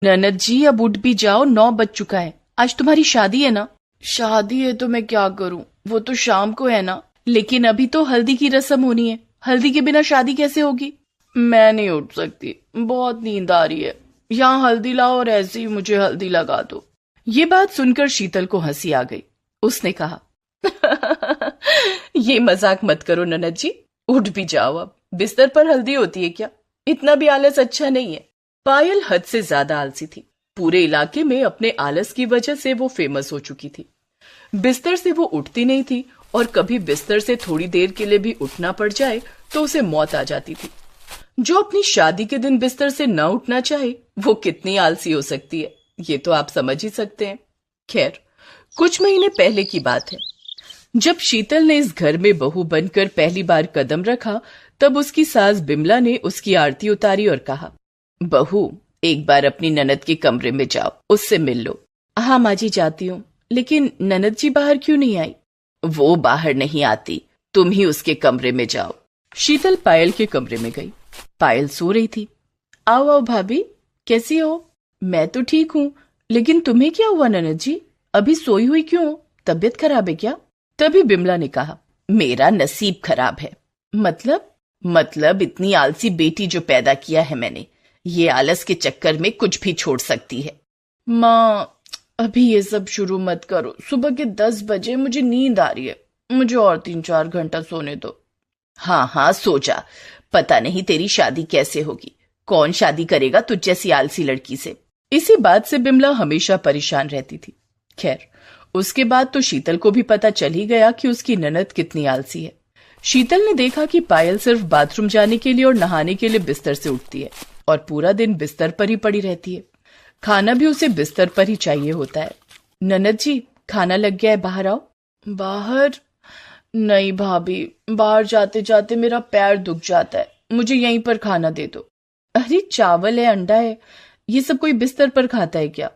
ननद जी अब उठ भी जाओ, 9 बज चुका है। आज तुम्हारी शादी है ना? शादी है तो मैं क्या करूं, वो तो शाम को है ना। लेकिन अभी तो हल्दी की रस्म होनी है, हल्दी के बिना शादी कैसे होगी? मैं नहीं उठ सकती, बहुत नींद आ रही है। यहाँ हल्दी लाओ और ऐसे ही मुझे हल्दी लगा दो। ये बात सुनकर शीतल को हंसी आ गई। उसने कहा ये मजाक मत करो ननद जी, उठ भी जाओ अब। बिस्तर पर हल्दी होती है क्या? इतना भी आलस अच्छा नहीं है। पायल हद से ज्यादा आलसी थी। पूरे इलाके में अपने आलस की वजह से वो फेमस हो चुकी थी। बिस्तर से वो उठती नहीं थी और कभी बिस्तर से थोड़ी देर के लिए भी उठना पड़ जाए तो उसे मौत आ जाती थी। जो अपनी शादी के दिन बिस्तर से न उठना चाहे वो कितनी आलसी हो सकती है, ये तो आप समझ ही सकते हैं। खैर, कुछ महीने पहले की बात है। जब शीतल ने इस घर में बहू बनकर पहली बार कदम रखा, तब उसकी सास बिमला ने उसकी आरती उतारी और कहा, बहू एक बार अपनी ननद के कमरे में जाओ, उससे मिल लो। हाँ माँ जी जाती हूँ, लेकिन ननद जी बाहर क्यों नहीं आई? वो बाहर नहीं आती, तुम ही उसके कमरे में जाओ। शीतल पायल के कमरे में गई। पायल सो रही थी। आओ आओ भाभी, कैसी हो? मैं तो ठीक हूँ, लेकिन तुम्हें क्या हुआ ननद जी? अभी सोई हुई क्यों हो? तबीयत खराब है क्या? तभी बिमला ने कहा, मेरा नसीब खराब है। मतलब इतनी आलसी बेटी जो पैदा किया है मैंने, ये आलस के चक्कर में कुछ भी छोड़ सकती है। माँ अभी ये सब शुरू मत करो, सुबह के 10 बजे मुझे नींद आ रही है, मुझे और 3-4 घंटा सोने दो। हाँ हाँ सो जा, पता नहीं तेरी शादी कैसे होगी, कौन शादी करेगा तुझ जैसी आलसी लड़की से। इसी बात से बिमला हमेशा परेशान रहती थी। खैर, उसके बाद तो शीतल को भी पता चल ही गया कि उसकी ननद कितनी आलसी है। शीतल ने देखा कि पायल सिर्फ बाथरूम जाने के लिए और नहाने के लिए बिस्तर से उठती है और पूरा दिन बिस्तर पर ही पड़ी रहती है। खाना भी उसे बिस्तर पर ही चाहिए होता है। ननद जी खाना लग गया है, बाहर आओ। बाहर? नहीं भाभी, बाहर जाते जाते मेरा पैर दुख जाता है, मुझे यहीं पर खाना दे दो। अरे चावल है, अंडा है, ये सब कोई बिस्तर पर खाता है क्या?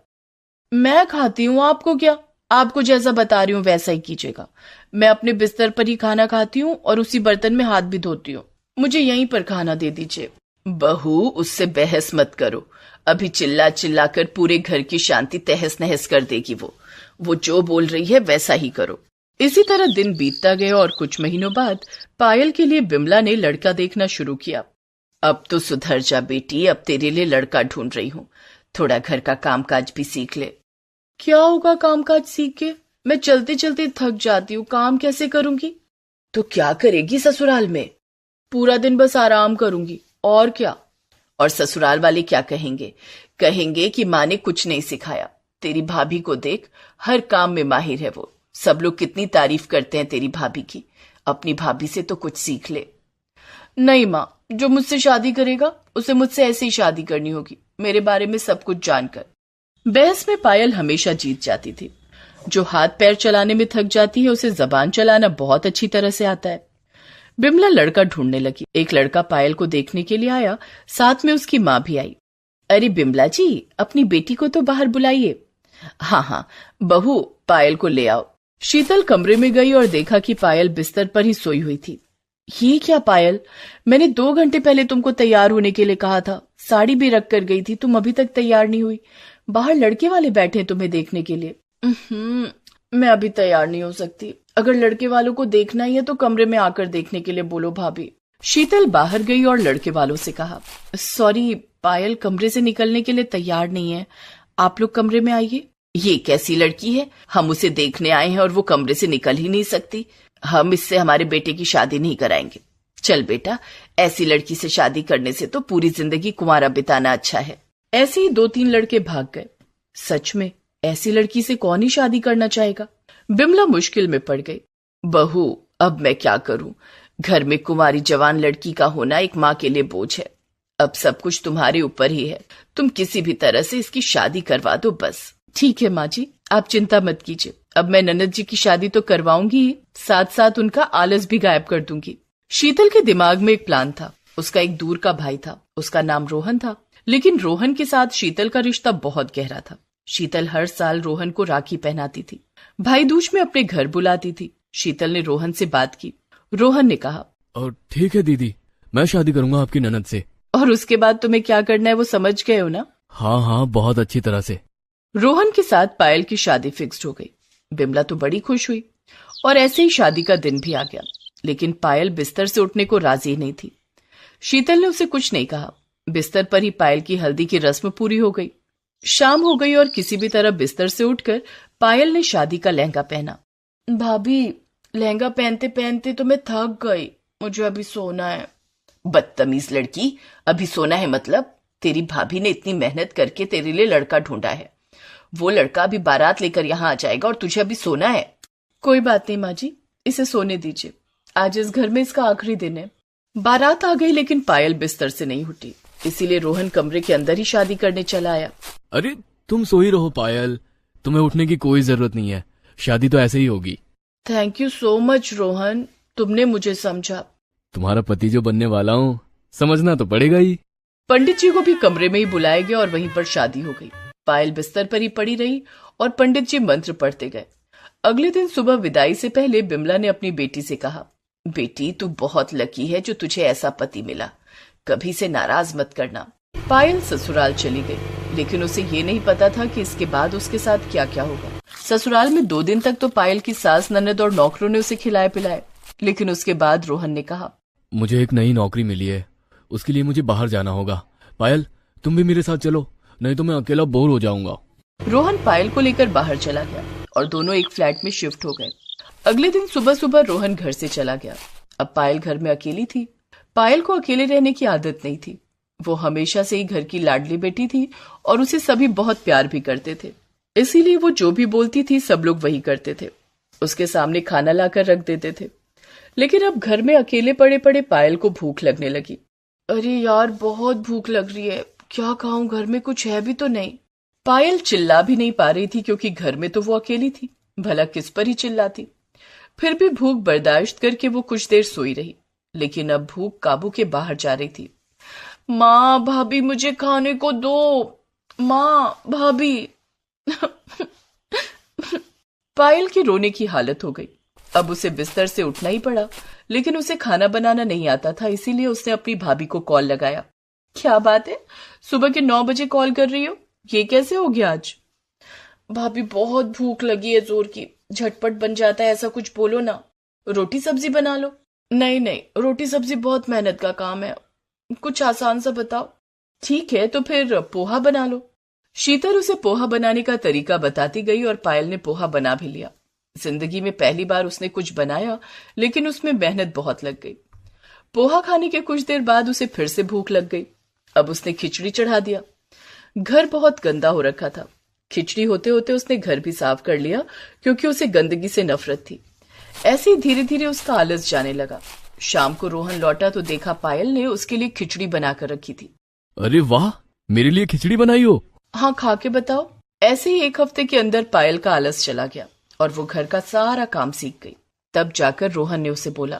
मैं खाती हूँ, आपको क्या? आपको जैसा बता रही हूँ वैसा ही कीजिएगा। मैं अपने बिस्तर पर ही खाना खाती हूँ और उसी बर्तन में हाथ भी धोती हूँ, मुझे यहीं पर खाना दे दीजिए। बहू उससे बहस मत करो, अभी चिल्ला चिल्ला कर पूरे घर की शांति तहस नहस कर देगी। वो जो बोल रही है वैसा ही करो। इसी तरह दिन बीतता गया और कुछ महीनों बाद पायल के लिए बिमला ने लड़का देखना शुरू किया। अब तो सुधर जा बेटी, अब तेरे लिए लड़का ढूंढ रही हूँ, थोड़ा घर का कामकाज भी सीख ले। क्या होगा कामकाज सीख के? मैं चलते चलते थक जाती हूँ, काम कैसे करूंगी? तो क्या करेगी ससुराल में? पूरा दिन बस आराम करूंगी, और क्या? और ससुराल वाले क्या कहेंगे? कहेंगे कि माँ ने कुछ नहीं सिखाया। तेरी भाभी को देख, हर काम में माहिर है वो, सब लोग कितनी तारीफ करते हैं तेरी भाभी की। अपनी भाभी से तो कुछ सीख ले। नहीं माँ, जो मुझसे शादी करेगा उसे मुझसे ऐसे ही शादी करनी होगी, मेरे बारे में सब कुछ जानकर। बहस में पायल हमेशा जीत जाती थी। जो हाथ पैर चलाने में थक जाती है उसे जबान चलाना बहुत अच्छी तरह से आता है। बिमला लड़का ढूंढने लगी। एक लड़का पायल को देखने के लिए आया, साथ में उसकी माँ भी आई। अरे बिमला जी, अपनी बेटी को तो बाहर बुलाइए। हाँ हाँ बहू, पायल को ले आओ। शीतल कमरे में गई और देखा कि पायल बिस्तर पर ही सोई हुई थी। ये क्या पायल, मैंने 2 घंटे पहले तुमको तैयार होने के लिए कहा था, साड़ी भी रख कर गई थी, तुम अभी तक तैयार नहीं हुई। बाहर लड़के वाले बैठे हैं तुम्हें देखने के लिए। मैं अभी तैयार नहीं हो सकती, अगर लड़के वालों को देखना ही है तो कमरे में आकर देखने के लिए बोलो भाभी। शीतल बाहर गई और लड़के वालों से कहा, सॉरी पायल कमरे से निकलने के लिए तैयार नहीं है, आप लोग कमरे में आइए। ये कैसी लड़की है, हम उसे देखने आए हैं और वो कमरे से निकल ही नहीं सकती। हम इससे हमारे बेटे की शादी नहीं कराएंगे। चल बेटा, ऐसी लड़की से शादी करने से तो पूरी जिंदगी कुंवारा बिताना अच्छा है। ऐसे ही 2-3 लड़के भाग गए। सच में ऐसी लड़की से कौन ही शादी करना चाहेगा? बिमला मुश्किल में पड़ गई। बहू अब मैं क्या करूं, घर में कुंवारी जवान लड़की का होना एक माँ के लिए बोझ है। अब सब कुछ तुम्हारे ऊपर ही है, तुम किसी भी तरह से इसकी शादी करवा दो बस। ठीक है माँ जी, आप चिंता मत कीजिए, अब मैं ननद जी की शादी तो करवाऊंगी ही, साथ साथ उनका आलस भी गायब कर दूंगी। शीतल के दिमाग में एक प्लान था। उसका एक दूर का भाई था, उसका नाम रोहन था, लेकिन रोहन के साथ शीतल का रिश्ता बहुत गहरा था। शीतल हर साल रोहन को राखी पहनाती थी, भाई दूज में अपने घर बुलाती थी। शीतल ने रोहन से बात की। रोहन ने कहा, ठीक है दीदी, मैं शादी करूंगा आपकी ननद से। और उसके बाद तुम्हें क्या करना है वो समझ गए हो ना? हाँ हाँ, बहुत अच्छी तरह से। रोहन के साथ पायल की शादी फिक्स्ड हो गई। बिमला तो बड़ी खुश हुई और ऐसे ही शादी का दिन भी आ गया। लेकिन पायल बिस्तर से उठने को राजी नहीं थी। शीतल ने उसे कुछ नहीं कहा। बिस्तर पर ही पायल की हल्दी की रस्म पूरी हो गई। शाम हो गई और किसी भी तरह बिस्तर से उठकर पायल ने शादी का लहंगा पहना। भाभी, लहंगा पहनते पहनते तो मैं थक गई, मुझे अभी सोना है। बदतमीज लड़की, अभी सोना है मतलब? तेरी भाभी ने इतनी मेहनत करके तेरे लिए लड़का ढूंढा है। वो लड़का अभी बारात लेकर यहाँ आ जाएगा और तुझे अभी सोना है। कोई बात नहीं माँ जी, इसे सोने दीजिए। आज इस घर में इसका आखिरी दिन है। बारात आ गई लेकिन पायल बिस्तर से नहीं उठी। इसीलिए रोहन कमरे के अंदर ही शादी करने चला आया। अरे तुम सो ही रहो पायल, तुम्हें उठने की कोई जरूरत नहीं है, शादी तो ऐसे ही होगी। Thank you so much Rohan, तुमने मुझे समझा। तुम्हारा पति जो बनने वाला हूँ, समझना तो पड़ेगा ही। पंडित जी को भी कमरे में ही बुलाया गया और वहीं पर शादी हो गई। पायल बिस्तर पर ही पड़ी रही और पंडित जी मंत्र पढ़ते गए। अगले दिन सुबह विदाई से पहले बिमला ने अपनी बेटी से कहा, बेटी तू बहुत लकी है जो तुझे ऐसा पति मिला, कभी से नाराज मत करना। पायल ससुराल चली गई, लेकिन उसे ये नहीं पता था कि इसके बाद उसके साथ क्या क्या होगा। ससुराल में 2 दिन तक तो पायल की सास, ननद और नौकरों ने उसे खिलाए पिलाए, लेकिन उसके बाद रोहन ने कहा, मुझे एक नई नौकरी मिली है, उसके लिए मुझे बाहर जाना होगा। पायल तुम भी मेरे साथ चलो, नहीं तो मैं अकेला बोर हो जाऊंगा। रोहन पायल को लेकर बाहर चला गया और दोनों एक फ्लैट में शिफ्ट हो गए। अगले दिन सुबह सुबह रोहन घर से चला गया। अब पायल घर में अकेली थी। पायल को अकेले रहने की आदत नहीं थी। वो हमेशा से ही घर की लाडली बेटी थी और उसे सभी बहुत प्यार भी करते थे। इसीलिए वो जो भी बोलती थी सब लोग वही करते थे। उसके सामने खाना लाकर रख देते थे। लेकिन अब घर में अकेले पड़े पड़े पायल को भूख लगने लगी। अरे यार, बहुत भूख लग रही है, क्या खाऊं, घर में कुछ है भी तो नहीं। पायल चिल्ला भी नहीं पा रही थी क्योंकि घर में तो वो अकेली थी, भला किस पर ही चिल्लाती। फिर भी भूख बर्दाश्त करके वो कुछ देर सोई रही, लेकिन अब भूख काबू के बाहर जा रही थी। माँ, भाभी मुझे खाने को दो, माँ, भाभी। पायल की रोने की हालत हो गई। अब उसे बिस्तर से उठना ही पड़ा, लेकिन उसे खाना बनाना नहीं आता था, इसीलिए उसने अपनी भाभी को कॉल लगाया। क्या बात है, सुबह के 9 बजे कॉल कर रही हो, ये कैसे हो गया आज? भाभी बहुत भूख लगी है जोर की, झटपट बन जाता है, ऐसा कुछ बोलो ना। रोटी सब्जी बना लो। नहीं नहीं, रोटी सब्जी बहुत मेहनत का काम है, कुछ आसान सा बताओ। ठीक है तो फिर पोहा बना लो। शीतल उसे पोहा बनाने का तरीका बताती गई और पायल ने पोहा बना भी लिया। जिंदगी में पहली बार उसने कुछ बनाया, लेकिन उसमें मेहनत बहुत लग गई। पोहा खाने के कुछ देर बाद उसे फिर से भूख लग गई। अब उसने खिचड़ी चढ़ा दिया। घर बहुत गंदा हो रखा था। खिचड़ी होते होते उसने घर भी साफ कर लिया क्योंकि उसे गंदगी से नफरत थी। ऐसे ही धीरे धीरे उसका आलस जाने लगा। शाम को रोहन लौटा तो देखा पायल ने उसके लिए खिचड़ी बनाकर रखी थी। अरे वाह, मेरे लिए खिचड़ी बनाई हो? हाँ, खा के बताओ। ऐसे ही 1 हफ्ते के अंदर पायल का आलस चला गया और वो घर का सारा काम सीख गई। तब जाकर रोहन ने उसे बोला,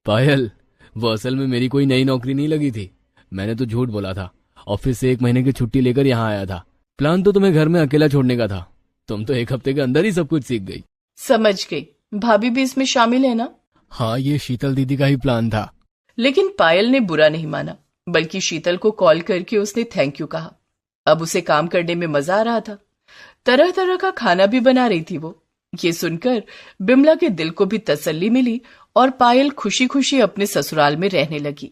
पायल, वो असल में मेरी कोई नई नौकरी नहीं लगी थी, मैंने तो झूठ बोला था। ऑफिस से 1 महीने की छुट्टी लेकर यहाँ आया था। प्लान तो तुम्हें घर में अकेला छोड़ने का था, तुम तो 1 हफ्ते के अंदर ही सब कुछ सीख गई। समझ गई, भाभी भी इसमें शामिल है ना? हाँ, ये शीतल दीदी का ही प्लान था। लेकिन पायल ने बुरा नहीं माना, बल्कि शीतल को कॉल करके उसने थैंक यू कहा। अब उसे काम करने में मजा आ रहा था। तरह तरह का खाना भी बना रही थी वो। ये सुनकर बिमला के दिल को भी तसल्ली मिली और पायल खुशी खुशी अपने ससुराल में रहने लगी।